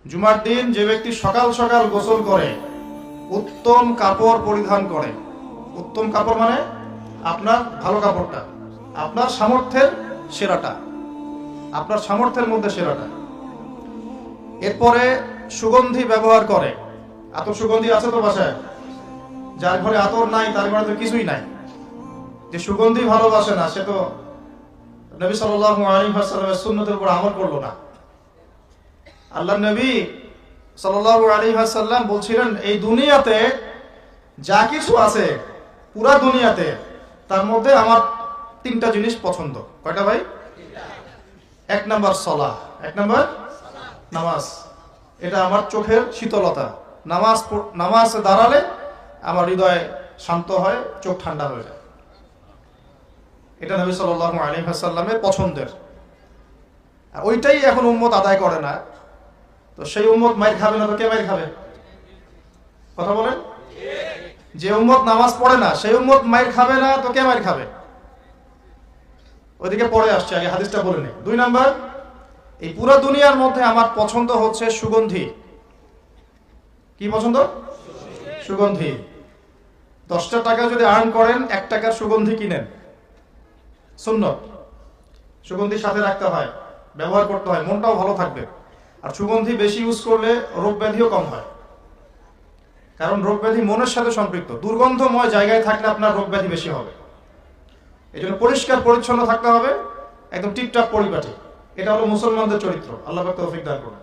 জুমার দিন যে ব্যক্তি সকাল সকাল গোসল করে, উত্তম কাপড় পরিধান করে, উত্তম কাপড় মানে আপনার ভালো কাপড়টা, আপনার সামর্থ্যের সেরাটা, আপনার সামর্থ্যের মধ্যে সেরাটা। এরপরে সুগন্ধি ব্যবহার করে। আতর সুগন্ধি আছে তো বাসায়? যার ঘরে আতর নাই তার ঘরে তো কিছুই নাই। যে সুগন্ধি ভালোবাসে না সে তো নবী সাল্লাল্লাহু আলাইহি ওয়াসাল্লামের সুন্নতের উপর আমল করলো না। আল্লাহ নবী সাল্লাল্লাহু আলাইহি ওয়াসাল্লাম বলছিলেন, এই দুনিয়াতে যা কিছু আছে, পুরা দুনিয়াতে, তার মধ্যে আমার তিনটা জিনিস পছন্দ। কয়টা ভাই? এক নাম্বার সালাহ, এক নাম্বার নামাজ। এটা আমার চোখের শীতলতা। নামাজ দাঁড়ালে আমার হৃদয় শান্ত হয়, চোখ ঠান্ডা হয়ে যায়। এটা নবী সাল্লাল্লাহু আলাইহি ওয়াসাল্লামের পছন্দের। ওইটাই এখন উম্মত আদায় করে না, তো সেই উম্মত মাইর খাবে না তো কে মাইর খাবে? কথা বলেন। যে উম্মত নামাজ পড়ে না সেই উম্মত মাইর খাবে না তো কে মাইর খাবে? ওইদিকে পড়ে আসছে, আগে হাদিসটা বলে নেই। 2 নাম্বার, এই পুরো দুনিয়ার মধ্যে আমার পছন্দ হচ্ছে সুগন্ধি। কি পছন্দ? সুগন্ধি। 10টা টাকা যদি আর্ন করেন, 1 টাকার সুগন্ধি কিনেন, সুন্নত। সুগন্ধি সাথে রাখতে হয়, ব্যবহার করতে হয়, মনটাও ভালো থাকবে। আর সুগন্ধি বেশি ইউজ করলে রোগ ব্যাধিও কম হয়, কারণ রোগ ব্যাধি মনের সাথে সম্পৃক্ত। দুর্গন্ধময় জায়গায় থাকলে আপনার রোগ ব্যাধি বেশি হবে। এই জন্য পরিষ্কার পরিচ্ছন্ন থাকতে হবে, একদম টিপটাপ পরিপাটি। এটা হলো মুসলমানদের চরিত্র। আল্লাহ পাক তৌফিক দান করুন।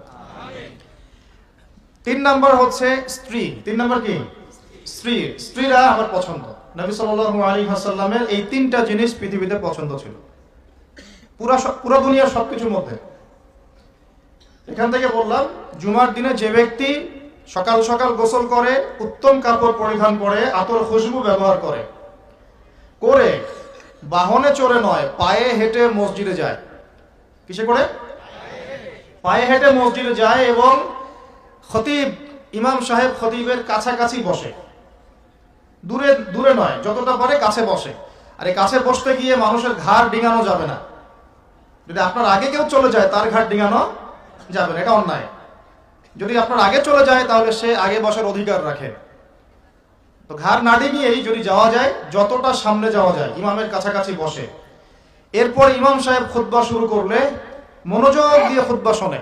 3 নাম্বার হচ্ছে স্ত্রী। 3 নাম্বার কি? স্ত্রী। স্ত্রীরা আমার পছন্দ। নবী সাল্লাল্লাহু আলাইহি ওয়াসাল্লামের এই 3টা জিনিস পৃথিবীতে পছন্দ ছিল, পুরা দুনিয়ার সবকিছুর মধ্যে। এখান থেকে বললাম, জুমার দিনে যে ব্যক্তি সকাল সকাল গোসল করে, উত্তম কাপড় পরিধান করে, আতর খুশবু ব্যবহার করে, বাহনে চড়ে নয়, পায়ে হেঁটে মসজিদে যায়। কিসে করে? পায়ে হেঁটে মসজিদে যায় এবং খতিব, ইমাম সাহেব খতিবের কাছাকাছি বসে। দূরে দূরে নয়, যতটা পারে কাছে বসে। আর এই কাছে বসতে গিয়ে মানুষের ঘাড় ডিঙানো যাবে না। যদি আপনার আগে কেউ চলে যায় তার ঘাড় ডিঙানো যাবে না, এটা অন্যায়। যদি আপনার আগে চলে যায় তাহলে সে আগে বসার অধিকার রাখে। তো ঘাড় না ডিঙিয়েই যদি যাওয়া যায়, যতটা সামনে যাওয়া যায়, ইমামের কাছাকাছি বসে। এরপর ইমাম সাহেব খুতবা শুরু করলে মনোযোগ দিয়ে খুতবা শোনে।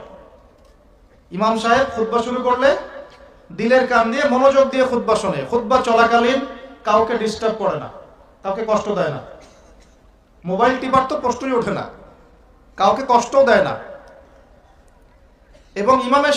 ইমাম সাহেব খুতবা শুরু করলে দিলের কান দিয়ে মনোযোগ দিয়ে খুতবা শোনে। খুতবা চলাকালীন কাউকে ডিস্টার্ব করে না, কাউকে কষ্ট দেয় না। মোবাইল টিপার তো প্রশ্নই ওঠে না, কাউকে কষ্টও দেয় না। এবং ইমামের